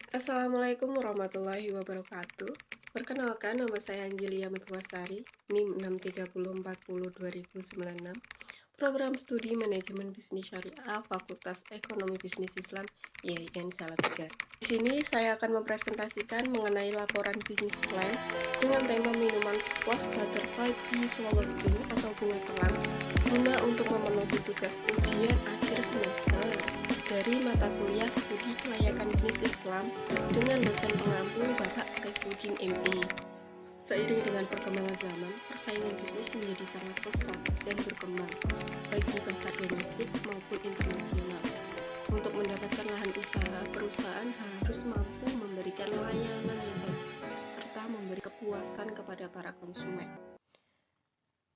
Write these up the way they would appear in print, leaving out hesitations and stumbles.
Assalamualaikum warahmatullahi wabarakatuh. Perkenalkan, nama saya Anggelia Metuasari, NIM 630402096, Program Studi Manajemen Bisnis Syariah, Fakultas Ekonomi Bisnis Islam, IAIN Salatiga. Di sini saya akan mempresentasikan mengenai laporan bisnis plan dengan tema minuman squash butterfly bee flower drink atau bunga telang guna untuk memenuhi tugas ujian akhir semester dari mata kuliah studi kelayakan bisnis Islam dengan dosen pengampu Bapak Saifuddin MI. Seiring dengan perkembangan zaman, persaingan bisnis menjadi sangat pesat dan berkembang, baik di pasar domestik maupun internasional. Untuk mendapatkan lahan usaha, perusahaan harus mampu memberikan layanan yang baik, serta memberi kepuasan kepada para konsumen.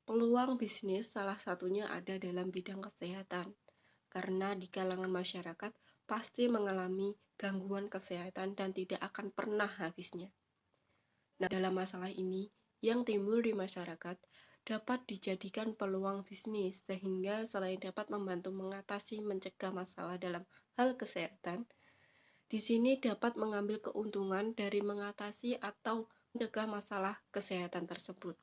Peluang bisnis salah satunya ada dalam bidang kesehatan, karena di kalangan masyarakat pasti mengalami gangguan kesehatan dan tidak akan pernah habisnya. Nah, dalam masalah ini yang timbul di masyarakat dapat dijadikan peluang bisnis, sehingga selain dapat membantu mengatasi mencegah masalah dalam hal kesehatan, di sini dapat mengambil keuntungan dari mengatasi atau mencegah masalah kesehatan tersebut.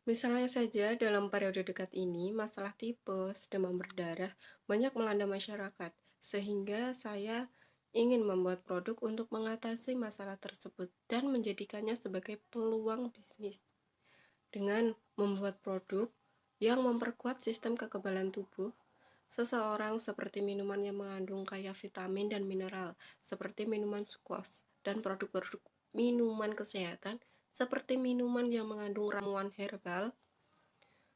Misalnya saja dalam periode dekat ini, masalah tipes, demam berdarah banyak melanda masyarakat, sehingga saya ingin membuat produk untuk mengatasi masalah tersebut dan menjadikannya sebagai peluang bisnis. Dengan membuat produk yang memperkuat sistem kekebalan tubuh seseorang, seperti minuman yang mengandung kaya vitamin dan mineral, seperti minuman squash, dan produk-produk minuman kesehatan seperti minuman yang mengandung ramuan herbal,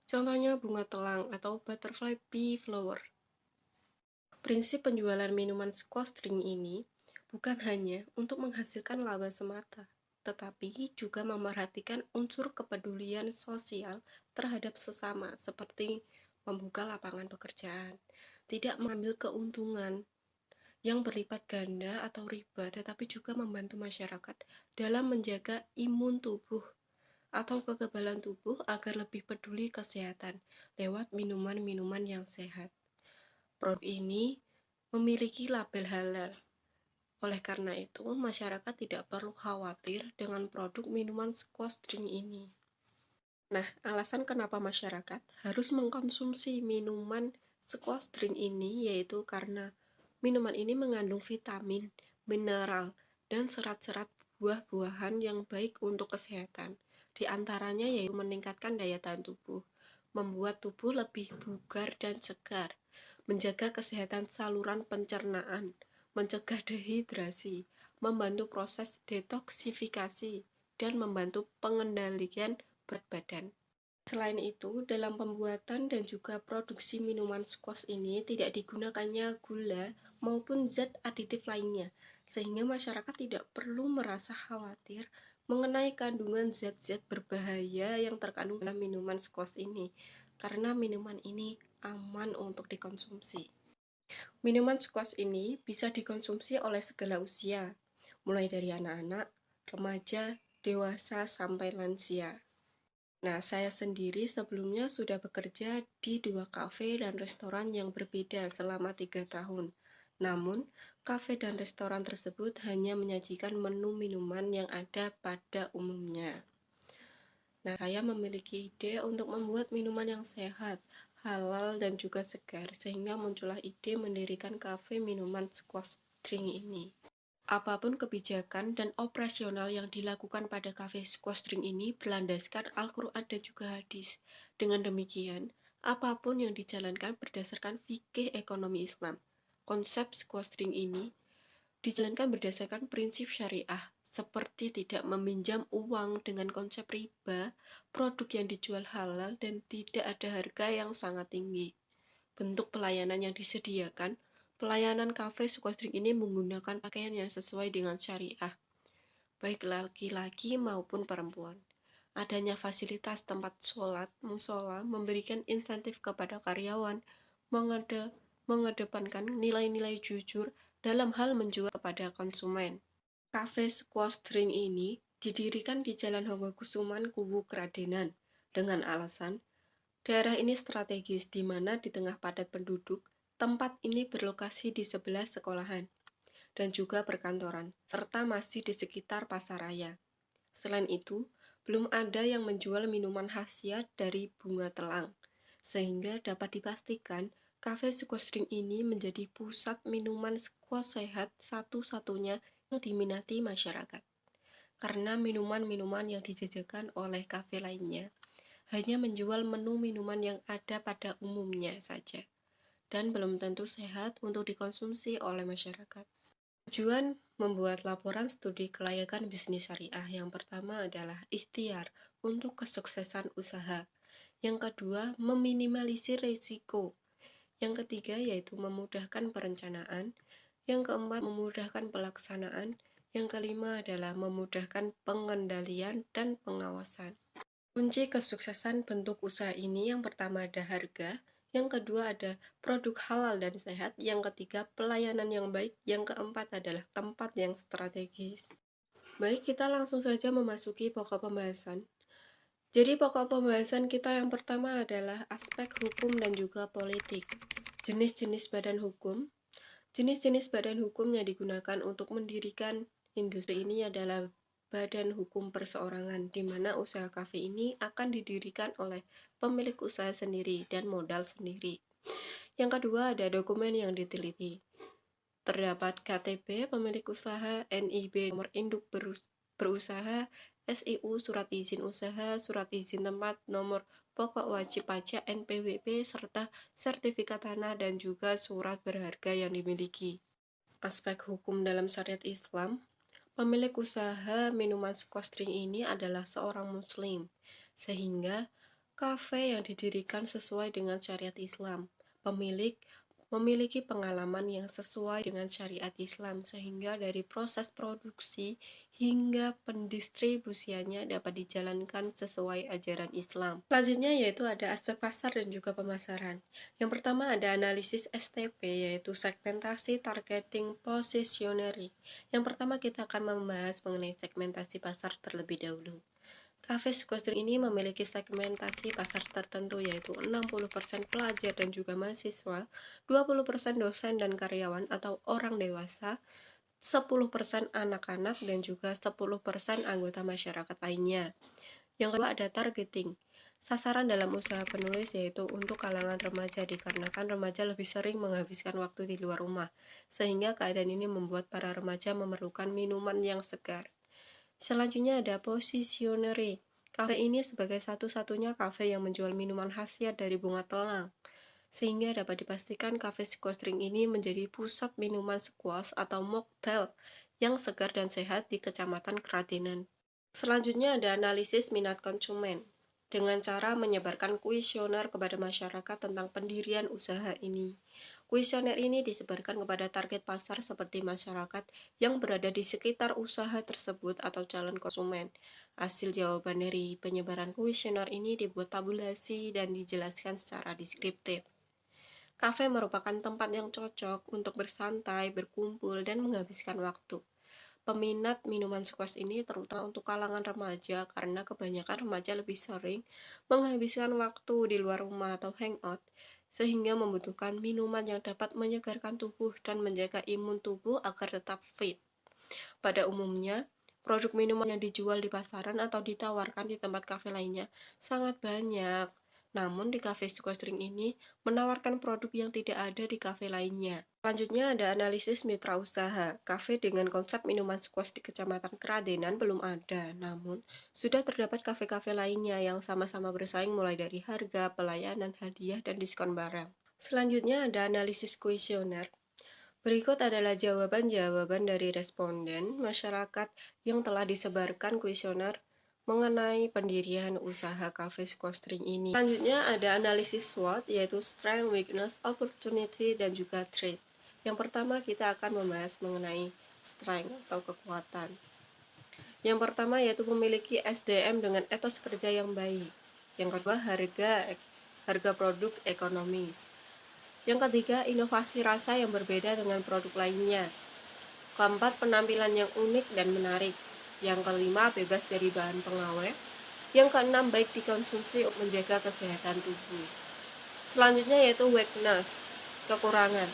contohnya bunga telang atau butterfly bee flower. Prinsip penjualan minuman squash drink ini bukan hanya untuk menghasilkan laba semata, tetapi juga memerhatikan unsur kepedulian sosial terhadap sesama, seperti membuka lapangan pekerjaan, tidak mengambil keuntungan yang berlipat ganda atau riba, tetapi juga membantu masyarakat dalam menjaga imun tubuh atau kekebalan tubuh agar lebih peduli kesehatan lewat minuman-minuman yang sehat. Produk ini memiliki label halal. Oleh karena itu, masyarakat tidak perlu khawatir dengan produk minuman squash drink ini. Nah, alasan kenapa masyarakat harus mengkonsumsi minuman squash drink ini yaitu karena minuman ini mengandung vitamin, mineral, dan serat-serat buah-buahan yang baik untuk kesehatan. Di antaranya yaitu meningkatkan daya tahan tubuh, membuat tubuh lebih bugar dan segar, menjaga kesehatan saluran pencernaan, mencegah dehidrasi, membantu proses detoksifikasi, dan membantu pengendalian berat badan. Selain itu, dalam pembuatan dan juga produksi minuman squash ini tidak digunakannya gula maupun zat aditif lainnya, sehingga masyarakat tidak perlu merasa khawatir mengenai kandungan zat-zat berbahaya yang terkandung dalam minuman squash ini, karena minuman ini aman untuk dikonsumsi. Minuman squash ini bisa dikonsumsi oleh segala usia, mulai dari anak-anak, remaja, dewasa, sampai lansia. Nah, saya sendiri sebelumnya sudah bekerja di 2 kafe dan restoran yang berbeda selama 3 tahun. Namun, kafe dan restoran tersebut hanya menyajikan menu minuman yang ada pada umumnya. Nah, saya memiliki ide untuk membuat minuman yang sehat, halal, dan juga segar, sehingga muncullah ide mendirikan kafe minuman squash drink ini. Apapun kebijakan dan operasional yang dilakukan pada kafe squash drink ini berlandaskan Al-Quran dan juga hadis. Dengan demikian, apapun yang dijalankan berdasarkan fikih ekonomi Islam. Konsep squash drink ini dijalankan berdasarkan prinsip syariah, seperti tidak meminjam uang dengan konsep riba, produk yang dijual halal, dan tidak ada harga yang sangat tinggi. Bentuk pelayanan yang disediakan, pelayanan kafe squash drink ini menggunakan pakaian yang sesuai dengan syariah, baik laki-laki maupun perempuan. Adanya fasilitas tempat sholat, musola, memberikan insentif kepada karyawan, mengedepankan nilai-nilai jujur dalam hal menjual kepada konsumen. Kafe squash drink ini didirikan di Jalan Hawakusuman, Kubu Kradenan, dengan alasan daerah ini strategis di mana di tengah padat penduduk, tempat ini berlokasi di sebelah sekolahan. dan juga perkantoran, serta masih di sekitar pasar raya. Selain itu, belum ada yang menjual minuman khasiat dari bunga telang, sehingga dapat dipastikan kafe squash drink ini menjadi pusat minuman squash sehat satu-satunya yang diminati masyarakat. Karena minuman-minuman yang dijajakan oleh kafe lainnya hanya menjual menu minuman yang ada pada umumnya saja, dan belum tentu sehat untuk dikonsumsi oleh masyarakat. Tujuan membuat laporan studi kelayakan bisnis syariah yang pertama adalah ikhtiar untuk kesuksesan usaha. Yang kedua, meminimalisir risiko. Yang ketiga yaitu memudahkan perencanaan. Yang keempat, memudahkan pelaksanaan. Yang kelima adalah memudahkan pengendalian dan pengawasan. Kunci kesuksesan bentuk usaha ini yang pertama ada harga, yang kedua ada produk halal dan sehat, yang ketiga pelayanan yang baik, yang keempat adalah tempat yang strategis. Baik, kita langsung saja memasuki pokok pembahasan. Jadi pokok pembahasan kita yang pertama adalah aspek hukum dan juga politik. Jenis-jenis badan hukum. Jenis-jenis badan hukum yang digunakan untuk mendirikan industri ini adalah badan hukum perseorangan, di mana usaha kafe ini akan didirikan oleh pemilik usaha sendiri dan modal sendiri. Yang kedua ada dokumen yang diteliti. Terdapat KTP pemilik usaha, NIB nomor induk berusaha, SIU surat izin usaha, surat izin tempat, nomor pokok wajib pajak NPWP, serta sertifikat tanah dan juga surat berharga yang dimiliki. Aspek hukum dalam syariat Islam. Pemilik usaha minuman squash drink ini adalah seorang muslim, sehingga kafe yang didirikan sesuai dengan syariat Islam. Pemilik memiliki pengalaman yang sesuai dengan syariat Islam, sehingga dari proses produksi hingga pendistribusiannya dapat dijalankan sesuai ajaran Islam. Selanjutnya yaitu ada aspek pasar dan juga pemasaran. Yang pertama ada analisis STP, yaitu segmentasi, targeting, positioning. Yang pertama kita akan membahas mengenai segmentasi pasar terlebih dahulu. Cafe squash drink ini memiliki segmentasi pasar tertentu, yaitu 60% pelajar dan juga mahasiswa, 20% dosen dan karyawan atau orang dewasa, 10% anak-anak, dan juga 10% anggota masyarakat lainnya. Yang kedua ada targeting. Sasaran dalam usaha penulis yaitu untuk kalangan remaja, dikarenakan remaja lebih sering menghabiskan waktu di luar rumah, sehingga keadaan ini membuat para remaja memerlukan minuman yang segar. Selanjutnya ada positioning. Kafe ini sebagai satu-satunya kafe yang menjual minuman khasiat dari bunga telang, sehingga dapat dipastikan kafe squash drink ini menjadi pusat minuman squash atau mocktail yang segar dan sehat di Kecamatan Keradenan. Selanjutnya ada analisis minat konsumen dengan cara menyebarkan kuesioner kepada masyarakat tentang pendirian usaha ini. Kuesioner ini disebarkan kepada target pasar seperti masyarakat yang berada di sekitar usaha tersebut atau calon konsumen. Hasil jawaban dari penyebaran kuesioner ini dibuat tabulasi dan dijelaskan secara deskriptif. Kafe merupakan tempat yang cocok untuk bersantai, berkumpul, dan menghabiskan waktu. Peminat minuman squash ini terutama untuk kalangan remaja, karena kebanyakan remaja lebih sering menghabiskan waktu di luar rumah atau hangout, sehingga membutuhkan minuman yang dapat menyegarkan tubuh dan menjaga imun tubuh agar tetap fit. Pada umumnya, produk minuman yang dijual di pasaran atau ditawarkan di tempat kafe lainnya sangat banyak. Namun di kafe squash drink ini menawarkan produk yang tidak ada di kafe lainnya. Selanjutnya ada analisis mitra usaha. Kafe dengan konsep minuman squash di Kecamatan Keradenan belum ada, namun sudah terdapat kafe-kafe lainnya yang sama-sama bersaing mulai dari harga, pelayanan, hadiah, dan diskon barang. Selanjutnya ada analisis kuesioner. Berikut adalah jawaban-jawaban dari responden masyarakat yang telah disebarkan kuesioner mengenai pendirian usaha cafe squash drink ini. Selanjutnya ada analisis SWOT, yaitu Strength, Weakness, Opportunity, dan juga Threat. Yang pertama kita akan membahas mengenai strength atau kekuatan. Yang pertama yaitu memiliki SDM dengan etos kerja yang baik. Yang kedua harga produk ekonomis. Yang ketiga inovasi rasa yang berbeda dengan produk lainnya. Keempat penampilan yang unik dan menarik. Yang kelima, bebas dari bahan pengawet. Yang keenam, baik dikonsumsi untuk menjaga kesehatan tubuh. Selanjutnya yaitu weakness, kekurangan.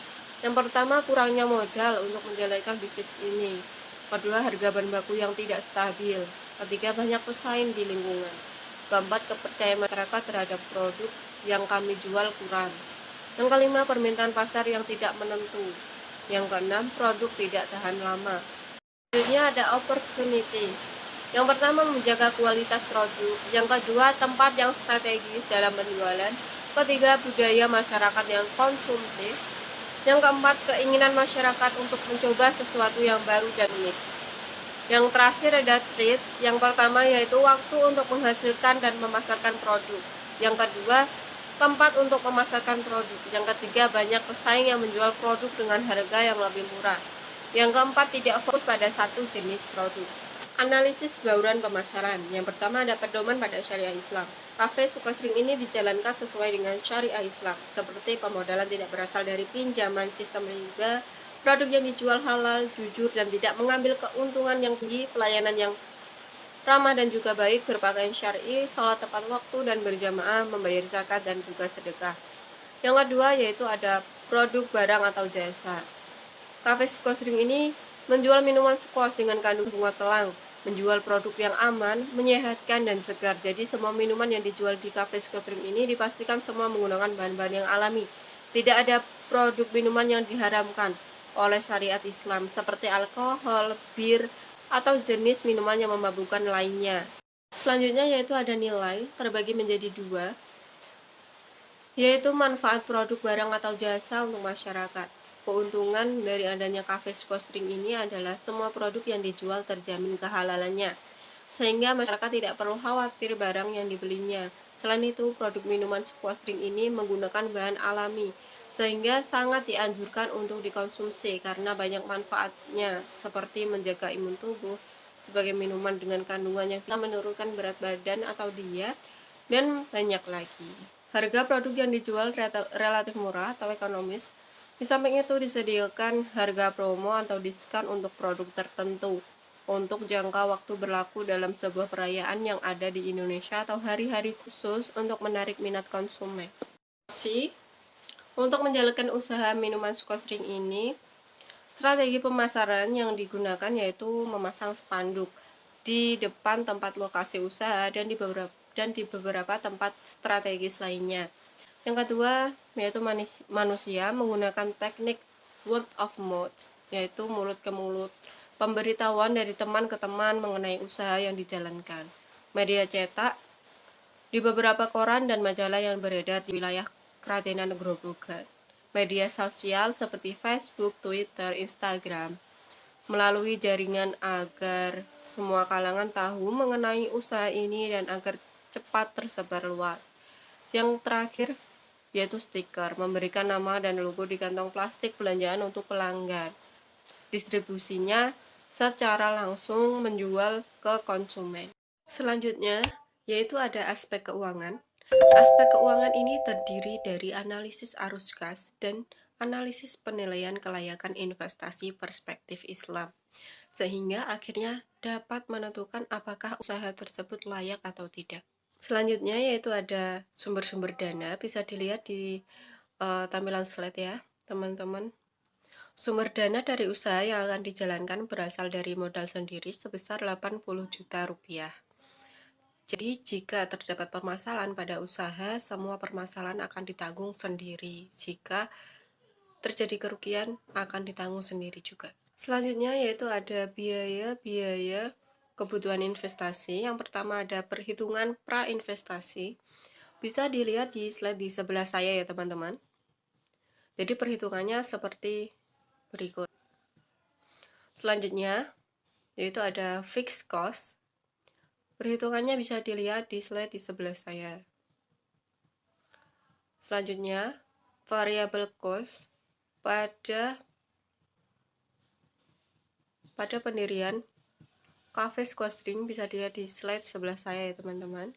Yang pertama, kurangnya modal untuk menjalankan bisnis ini. Kedua, harga bahan baku yang tidak stabil. Ketiga, banyak pesaing di lingkungan. Keempat, kepercayaan masyarakat terhadap produk yang kami jual kurang. Yang kelima, permintaan pasar yang tidak menentu. Yang keenam, produk tidak tahan lama. Selanjutnya ada opportunity. Yang pertama, menjaga kualitas produk. Yang kedua, tempat yang strategis dalam penjualan. Ketiga, budaya masyarakat yang konsumtif. Yang keempat, keinginan masyarakat untuk mencoba sesuatu yang baru dan unik. Yang terakhir ada trade. Yang pertama yaitu waktu untuk menghasilkan dan memasarkan produk. Yang kedua, tempat untuk memasarkan produk. Yang ketiga, banyak pesaing yang menjual produk dengan harga yang lebih murah. Yang keempat, tidak fokus pada satu jenis produk. Analisis bauran pemasaran. Yang pertama ada pedoman pada syariah Islam. Kafe Sukastring ini dijalankan sesuai dengan syariah Islam, seperti pemodalan tidak berasal dari pinjaman, sistem riba, produk yang dijual halal, jujur, dan tidak mengambil keuntungan yang tinggi, pelayanan yang ramah dan juga baik, berpakaian syar'i, sholat tepat waktu dan berjamaah, membayar zakat dan juga sedekah. Yang kedua yaitu ada produk barang atau jasa. Kafe Sukastring ini menjual minuman squash dengan kandung bunga telang, menjual produk yang aman, menyehatkan, dan segar. Jadi semua minuman yang dijual di Cafe Sukastring ini dipastikan semua menggunakan bahan-bahan yang alami. Tidak ada produk minuman yang diharamkan oleh syariat Islam seperti alkohol, bir, atau jenis minuman yang memabukkan lainnya. Selanjutnya yaitu ada nilai, terbagi menjadi dua, yaitu manfaat produk barang atau jasa untuk masyarakat. Keuntungan dari adanya Cafe Sukastring ini adalah semua produk yang dijual terjamin kehalalannya, sehingga masyarakat tidak perlu khawatir barang yang dibelinya. Selain itu, produk minuman Sukastring ini menggunakan bahan alami, sehingga sangat dianjurkan untuk dikonsumsi karena banyak manfaatnya, seperti menjaga imun tubuh, sebagai minuman dengan kandungan yang bisa menurunkan berat badan atau diet, dan banyak lagi. Harga produk yang dijual relatif murah atau ekonomis. Di samping itu disediakan harga promo atau diskon untuk produk tertentu untuk jangka waktu berlaku dalam sebuah perayaan yang ada di Indonesia atau hari-hari khusus untuk menarik minat konsumen. Untuk menjalankan usaha minuman Sukastring ini, strategi pemasaran yang digunakan yaitu memasang spanduk di depan tempat lokasi usaha dan di beberapa tempat strategis lainnya. Yang kedua, yaitu manusia menggunakan teknik word of mouth, yaitu mulut ke mulut, pemberitahuan dari teman ke teman mengenai usaha yang dijalankan. Media cetak, di beberapa koran dan majalah yang beredar di wilayah Kradenan Grobogan. Media sosial seperti Facebook, Twitter, Instagram, melalui jaringan agar semua kalangan tahu mengenai usaha ini dan agar cepat tersebar luas. Yang terakhir yaitu stiker, memberikan nama dan logo di kantong plastik belanjaan untuk pelanggan. Distribusinya secara langsung menjual ke konsumen. Selanjutnya yaitu ada aspek keuangan. Aspek keuangan ini terdiri dari analisis arus kas dan analisis penilaian kelayakan investasi perspektif Islam, sehingga akhirnya dapat menentukan apakah usaha tersebut layak atau tidak. Selanjutnya yaitu ada sumber-sumber dana, bisa dilihat di tampilan slide ya teman-teman. Sumber dana dari usaha yang akan dijalankan berasal dari modal sendiri sebesar 80 juta rupiah. Jadi jika terdapat permasalahan pada usaha, semua permasalahan akan ditanggung sendiri. Jika terjadi kerugian akan ditanggung sendiri juga. Selanjutnya yaitu ada biaya kebutuhan investasi. Yang pertama ada perhitungan pra-investasi. Bisa dilihat di slide di sebelah saya ya teman-teman. Jadi perhitungannya seperti berikut. Selanjutnya yaitu ada fixed cost. Perhitungannya bisa dilihat di slide di sebelah saya. Selanjutnya variable cost pada pendirian Cafe Sukastring, bisa dilihat di slide sebelah saya ya teman-teman.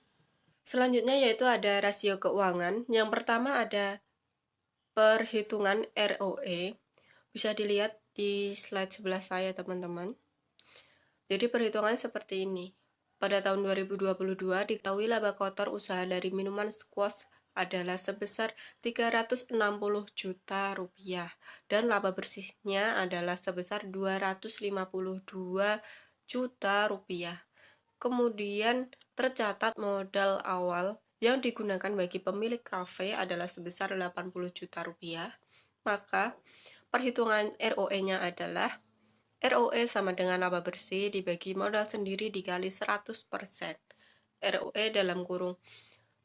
Selanjutnya yaitu ada rasio keuangan. Yang pertama ada perhitungan ROE, bisa dilihat di slide sebelah saya teman-teman. Jadi perhitungannya seperti ini. Pada tahun 2022 diketahui laba kotor usaha dari minuman squash adalah sebesar 360 juta rupiah dan laba bersihnya adalah sebesar 252 juta rupiah. Kemudian tercatat modal awal yang digunakan bagi pemilik kafe adalah sebesar 80 juta rupiah. Maka perhitungan ROE-nya adalah ROE sama dengan laba bersih dibagi modal sendiri dikali 100%. ROE dalam kurung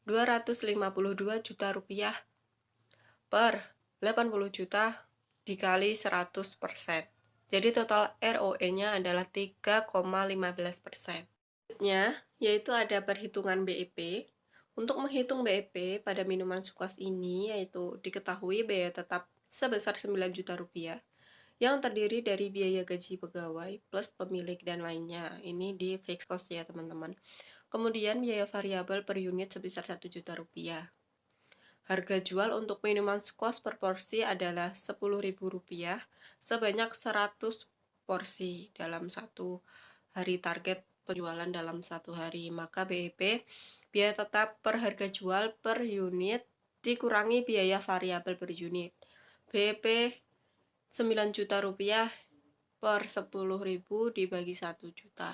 252 juta rupiah per 80 juta dikali 100%. Jadi total ROE-nya adalah 3,15%. Selanjutnya, yaitu ada perhitungan BEP. Untuk menghitung BEP pada minuman sukos ini, yaitu diketahui biaya tetap sebesar 9 juta rupiah yang terdiri dari biaya gaji pegawai plus pemilik dan lainnya. Ini di fixed cost ya teman-teman. Kemudian biaya variabel per unit sebesar 1 juta rupiah. Harga jual untuk minuman squash per porsi adalah Rp10.000 sebanyak 100 porsi dalam satu hari target penjualan dalam satu hari. Maka BEP, biaya tetap per harga jual per unit dikurangi biaya variabel per unit. BEP 9 juta rupiah per 10.000 dibagi 1 juta.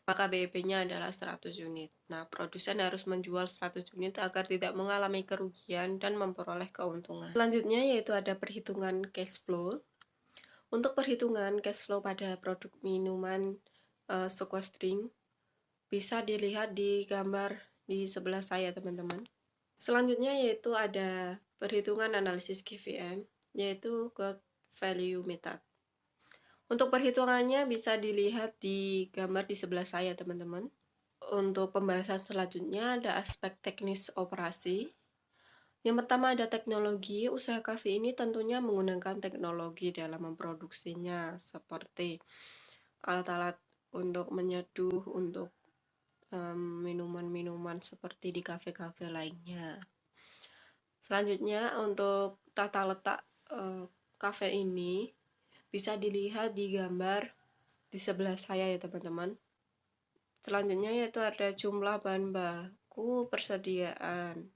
Maka BEP-nya adalah 100 unit. Nah, produsen harus menjual 100 unit agar tidak mengalami kerugian dan memperoleh keuntungan. Selanjutnya yaitu ada perhitungan cash flow. Untuk perhitungan cash flow pada produk minuman squash drink bisa dilihat di gambar di sebelah saya, teman-teman. Selanjutnya yaitu ada perhitungan analisis GVM, yaitu Growth Value Method. Untuk perhitungannya bisa dilihat di gambar di sebelah saya, teman-teman. Untuk pembahasan selanjutnya ada aspek teknis operasi. Yang pertama ada teknologi. Usaha kafe ini tentunya menggunakan teknologi dalam memproduksinya, seperti alat-alat untuk menyeduh, untuk minuman-minuman seperti di kafe-kafe lainnya. Selanjutnya untuk tata letak kafe ini bisa dilihat di gambar di sebelah saya ya teman-teman. Selanjutnya yaitu ada jumlah bahan baku persediaan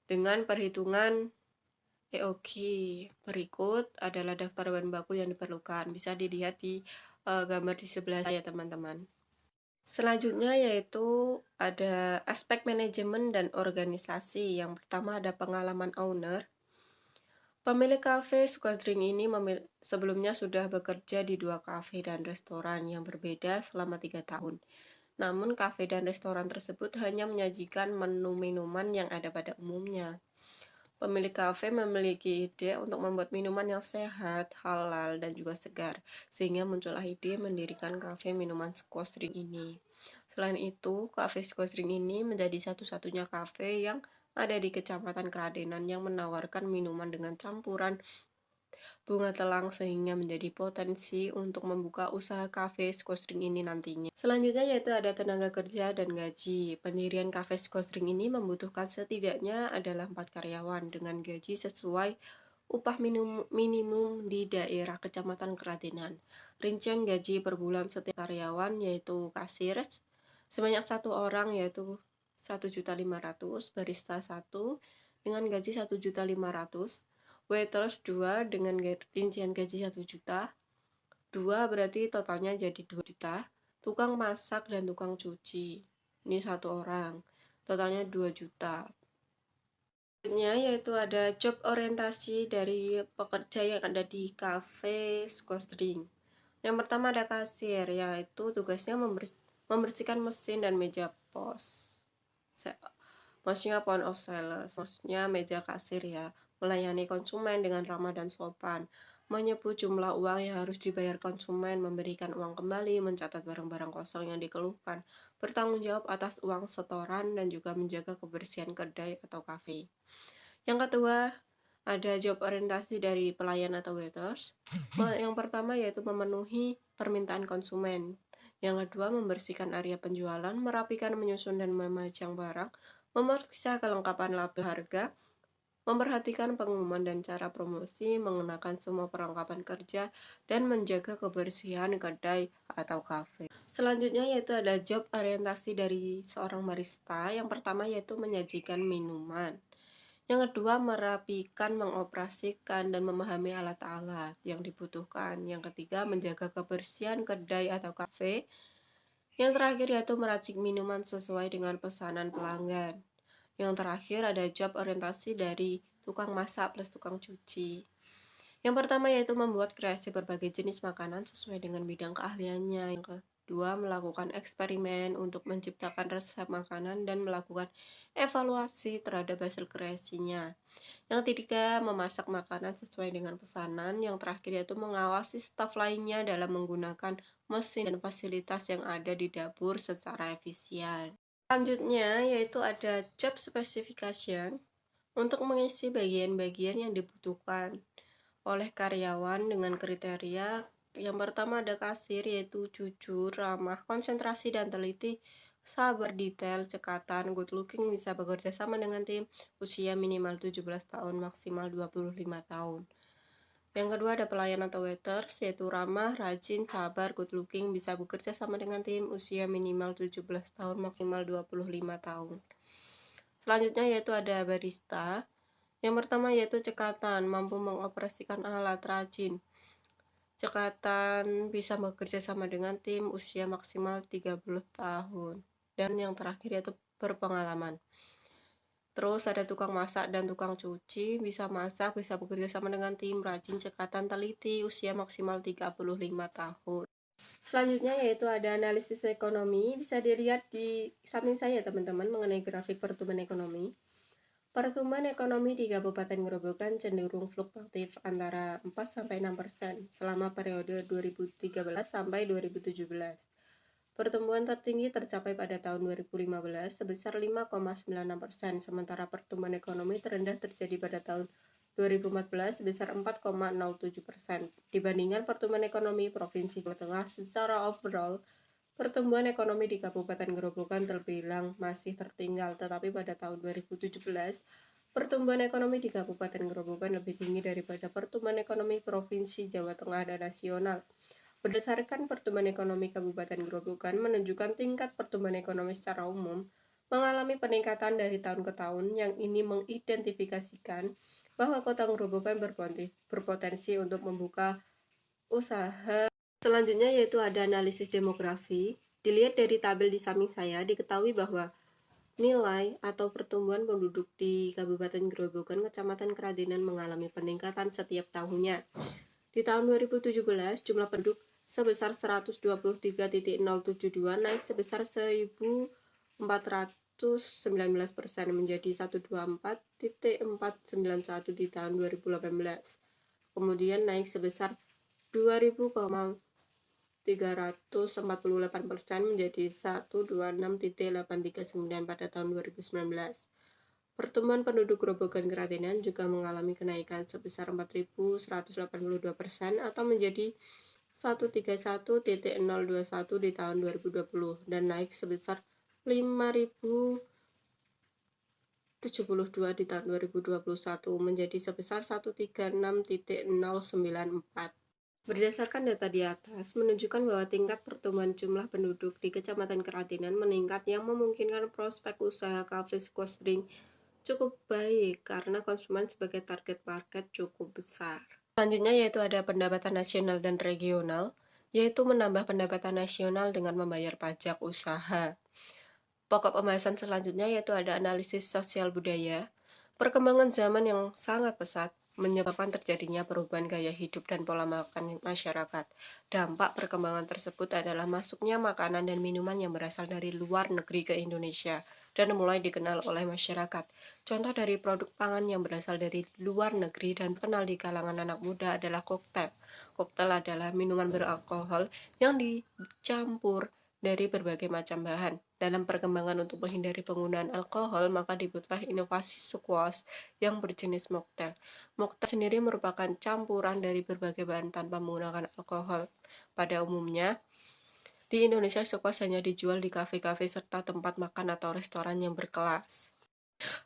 dengan perhitungan EOG. Berikut adalah daftar bahan baku yang diperlukan. Bisa dilihat di gambar di sebelah saya teman-teman. Selanjutnya yaitu ada aspek manajemen dan organisasi. Yang pertama ada pengalaman owner. Pemilik kafe squash drink ini sebelumnya sudah bekerja di 2 kafe dan restoran yang berbeda selama 3 tahun. Namun kafe dan restoran tersebut hanya menyajikan menu minuman yang ada pada umumnya. Pemilik kafe memiliki ide untuk membuat minuman yang sehat, halal, dan juga segar, sehingga muncullah ide mendirikan kafe minuman squash drink ini. Selain itu, kafe squash drink ini menjadi satu-satunya kafe yang ada di Kecamatan Keradenan yang menawarkan minuman dengan campuran bunga telang sehingga menjadi potensi untuk membuka usaha kafe squash drink ini nantinya. Selanjutnya yaitu ada tenaga kerja dan gaji. Pendirian kafe squash drink ini membutuhkan setidaknya adalah 4 karyawan dengan gaji sesuai upah minimum di daerah Kecamatan Keradenan. Rincian gaji per bulan setiap karyawan yaitu kasir sebanyak 1 orang yaitu 1.500.000, barista 1 dengan gaji 1.500.000, waiters 2 dengan rincian gaji 1 juta, 2 berarti totalnya jadi 2 juta, tukang masak dan tukang cuci, ini 1 orang, totalnya 2 juta. Selanjutnya yaitu ada job orientasi dari pekerja yang ada di cafe squash drink. Yang pertama ada kasir, yaitu tugasnya membersihkan mesin dan meja pos. Maksudnya point of sales, maksudnya meja kasir ya, melayani konsumen dengan ramah dan sopan, menyebut jumlah uang yang harus dibayar konsumen, memberikan uang kembali, mencatat barang-barang kosong yang dikeluhkan, bertanggung jawab atas uang setoran, dan juga menjaga kebersihan kedai atau kafe. Yang kedua, ada job orientasi dari pelayan atau waiters. Yang pertama yaitu memenuhi permintaan konsumen. Yang kedua, membersihkan area penjualan, merapikan, menyusun, dan memajang barang, memeriksa kelengkapan label harga, memperhatikan pengumuman dan cara promosi, mengenakan semua perlengkapan kerja, dan menjaga kebersihan kedai atau kafe. Selanjutnya yaitu ada job orientasi dari seorang barista. Yang pertama yaitu menyajikan minuman. Yang kedua, merapikan, mengoperasikan, dan memahami alat-alat yang dibutuhkan. Yang ketiga, menjaga kebersihan kedai atau kafe. Yang terakhir yaitu meracik minuman sesuai dengan pesanan pelanggan. Yang terakhir ada job orientasi dari tukang masak plus tukang cuci. Yang pertama yaitu membuat kreasi berbagai jenis makanan sesuai dengan bidang keahliannya. Yang kedua, melakukan eksperimen untuk menciptakan resep makanan dan melakukan evaluasi terhadap hasil kreasinya. Yang ketiga, memasak makanan sesuai dengan pesanan. Yang terakhir yaitu mengawasi staf lainnya dalam menggunakan mesin dan fasilitas yang ada di dapur secara efisien. Selanjutnya yaitu ada job specification untuk mengisi bagian-bagian yang dibutuhkan oleh karyawan dengan kriteria. Yang pertama ada kasir, yaitu jujur, ramah, konsentrasi dan teliti, sabar, detail, cekatan, good looking, bisa bekerja sama dengan tim, usia minimal 17 tahun, maksimal 25 tahun. Yang kedua ada pelayan atau waiters, yaitu ramah, rajin, sabar, good looking, bisa bekerja sama dengan tim, usia minimal 17 tahun, maksimal 25 tahun. Selanjutnya yaitu ada barista. Yang pertama yaitu cekatan, mampu mengoperasikan alat, rajin. Cekatan bisa bekerja sama dengan tim, usia maksimal 30 tahun. Dan yang terakhir yaitu berpengalaman. Terus ada tukang masak dan tukang cuci, bisa masak, bisa bekerja sama dengan tim, rajin, cekatan, teliti, usia maksimal 35 tahun. Selanjutnya yaitu ada analisis ekonomi, bisa dilihat di samping saya teman-teman mengenai grafik pertumbuhan ekonomi. Pertumbuhan ekonomi di Kabupaten Grobogan cenderung fluktuatif antara 4-6% selama periode 2013 sampai 2017. Pertumbuhan tertinggi tercapai pada tahun 2015 sebesar 5,96%, sementara pertumbuhan ekonomi terendah terjadi pada tahun 2014 sebesar 4,07%. Dibandingkan pertumbuhan ekonomi Provinsi Jawa Tengah secara overall, pertumbuhan ekonomi di Kabupaten Grobogan terbilang masih tertinggal, tetapi pada tahun 2017, pertumbuhan ekonomi di Kabupaten Grobogan lebih tinggi daripada pertumbuhan ekonomi Provinsi Jawa Tengah dan nasional. Berdasarkan pertumbuhan ekonomi Kabupaten Grobogan menunjukkan tingkat pertumbuhan ekonomi secara umum mengalami peningkatan dari tahun ke tahun, yang ini mengidentifikasikan bahwa Kota Grobogan berpotensi untuk membuka usaha. Selanjutnya yaitu ada analisis demografi. Dilihat dari tabel di samping saya, diketahui bahwa nilai atau pertumbuhan penduduk di Kabupaten Grobogan, Kecamatan Keradenan mengalami peningkatan setiap tahunnya. Di tahun 2017, jumlah penduduk sebesar 123.072 naik sebesar 1.419% menjadi 124.491 di tahun 2018. Kemudian naik sebesar 2.348% menjadi 126.839 pada tahun 2019. Pertumbuhan penduduk Grobogan Keradenan juga mengalami kenaikan sebesar 4.182% atau menjadi 131.021 di tahun 2020 dan naik sebesar 5.072 di tahun 2021 menjadi sebesar 136.094. Berdasarkan data di atas menunjukkan bahwa tingkat pertumbuhan jumlah penduduk di Kecamatan Keradenan meningkat, yang memungkinkan prospek usaha kafe squash drink cukup baik karena konsumen sebagai target market cukup besar. Selanjutnya yaitu ada pendapatan nasional dan regional, yaitu menambah pendapatan nasional dengan membayar pajak usaha. Pokok pembahasan selanjutnya yaitu ada analisis sosial budaya. Perkembangan zaman yang sangat pesat menyebabkan terjadinya perubahan gaya hidup dan pola makan masyarakat. Dampak perkembangan tersebut adalah masuknya makanan dan minuman yang berasal dari luar negeri ke Indonesia dan mulai dikenal oleh masyarakat. Contoh dari produk pangan yang berasal dari luar negeri dan terkenal di kalangan anak muda adalah koktail. Koktail adalah minuman beralkohol yang dicampur dari berbagai macam bahan. Dalam perkembangan untuk menghindari penggunaan alkohol, maka dibutuhkan inovasi squash yang berjenis mocktail. Mocktail sendiri merupakan campuran dari berbagai bahan tanpa menggunakan alkohol. Pada umumnya, di Indonesia squash hanya dijual di kafe-kafe serta tempat makan atau restoran yang berkelas.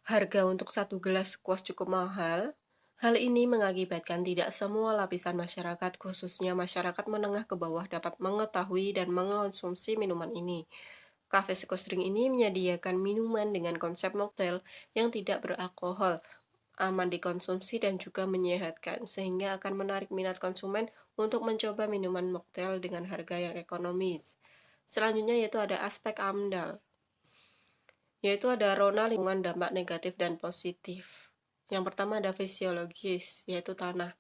Harga untuk satu gelas squash cukup mahal, Hal ini mengakibatkan tidak semua lapisan masyarakat, khususnya masyarakat menengah ke bawah, dapat mengetahui dan mengonsumsi minuman ini. Cafe Sekostring ini menyediakan minuman dengan konsep mocktail yang tidak beralkohol, aman dikonsumsi dan juga menyehatkan, sehingga akan menarik minat konsumen untuk mencoba minuman mocktail dengan harga yang ekonomis. Selanjutnya yaitu ada aspek AMDAL, yaitu ada rona lingkungan, dampak negatif dan positif. Yang pertama ada fisiologis, yaitu tanah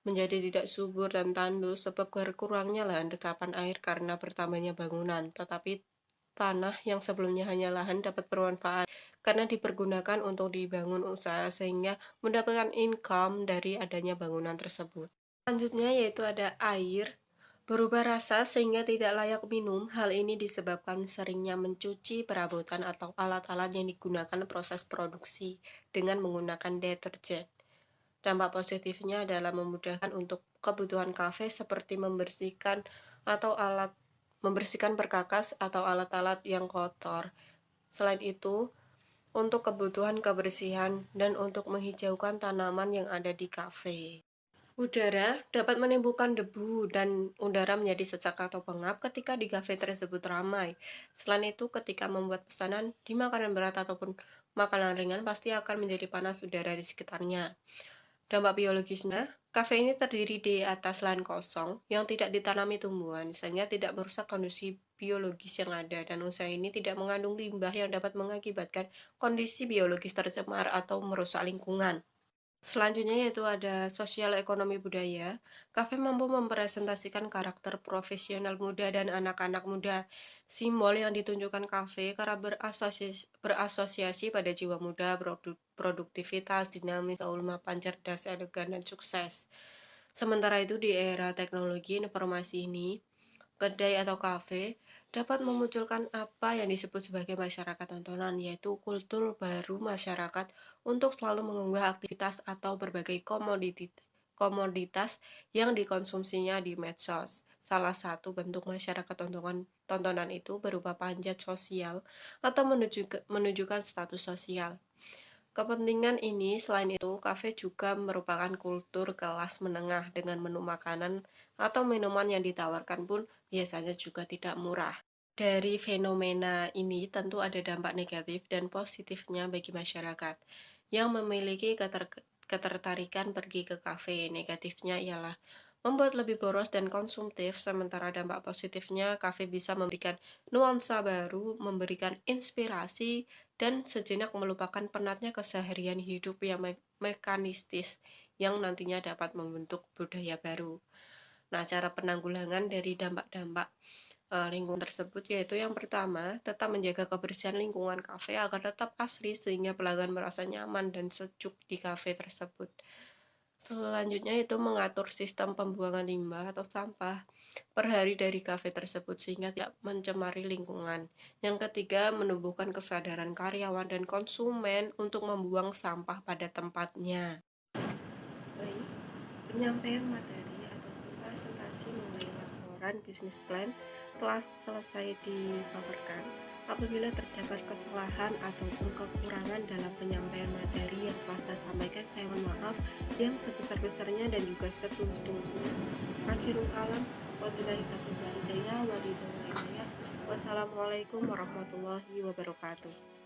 menjadi tidak subur dan tandus sebab berkurangnya lahan resapan air karena bertambahnya bangunan, tetapi tanah yang sebelumnya hanya lahan dapat bermanfaat karena dipergunakan untuk dibangun usaha sehingga mendapatkan income dari adanya bangunan tersebut. Selanjutnya yaitu ada air. Berubah rasa sehingga tidak layak minum. Hal ini disebabkan seringnya mencuci perabotan atau alat-alat yang digunakan proses produksi dengan menggunakan deterjen. Dampak positifnya adalah memudahkan untuk kebutuhan kafe seperti membersihkan perkakas atau alat-alat yang kotor. Selain itu, untuk kebutuhan kebersihan dan untuk menghijaukan tanaman yang ada di kafe. Udara dapat menimbulkan debu dan udara menjadi sesak atau pengap ketika di kafe tersebut ramai. Selain itu, ketika membuat pesanan di makanan berat ataupun makanan ringan pasti akan menjadi panas udara di sekitarnya. Dampak biologisnya, kafe ini terdiri di atas lahan kosong yang tidak ditanami tumbuhan, sehingga tidak merusak kondisi biologis yang ada, dan usaha ini tidak mengandung limbah yang dapat mengakibatkan kondisi biologis tercemar atau merusak lingkungan. Selanjutnya yaitu ada sosial ekonomi budaya. Kafe mampu mempresentasikan karakter profesional muda dan anak-anak muda. Simbol yang ditunjukkan kafe karena berasosiasi pada jiwa muda, produktivitas, dinamis, mapan, cerdas, elegan, dan sukses. Sementara itu di era teknologi informasi ini, kedai atau kafe dapat memunculkan apa yang disebut sebagai masyarakat tontonan, yaitu kultur baru masyarakat untuk selalu mengunggah aktivitas atau berbagai komoditas yang dikonsumsinya di medsos. Salah satu bentuk masyarakat tontonan itu berupa panjat sosial atau menunjukkan status sosial. Kepentingan ini, selain itu, kafe juga merupakan kultur kelas menengah dengan menu makanan atau minuman yang ditawarkan pun biasanya juga tidak murah. Dari fenomena ini tentu ada dampak negatif dan positifnya bagi masyarakat yang memiliki ketertarikan pergi ke kafe. Negatifnya ialah membuat lebih boros dan konsumtif, sementara dampak positifnya kafe bisa memberikan nuansa baru, memberikan inspirasi, dan sejenak melupakan penatnya keseharian hidup yang mekanistis yang nantinya dapat membentuk budaya baru. Nah, cara penanggulangan dari dampak-dampak lingkungan tersebut yaitu yang pertama, tetap menjaga kebersihan lingkungan kafe agar tetap asri sehingga pelanggan merasa nyaman dan sejuk di kafe tersebut. Selanjutnya itu mengatur sistem pembuangan limbah atau sampah per hari dari kafe tersebut sehingga tidak mencemari lingkungan. Yang ketiga, menumbuhkan kesadaran karyawan dan konsumen untuk membuang sampah pada tempatnya. Baik, penyampaian materi ataupun presentasi mengenai laporan bisnis plan telah selesai dipaparkan. Apabila terdapat kesalahan ataupun kekurangan dalam penyampaian materi yang telah saya sampaikan, saya mohon maaf yang sebesar-besarnya dan juga setulus-tulusnya. Akhirul kalam, wabillahi taufiq wal hidayah, wassalamualaikum warahmatullahi wabarakatuh.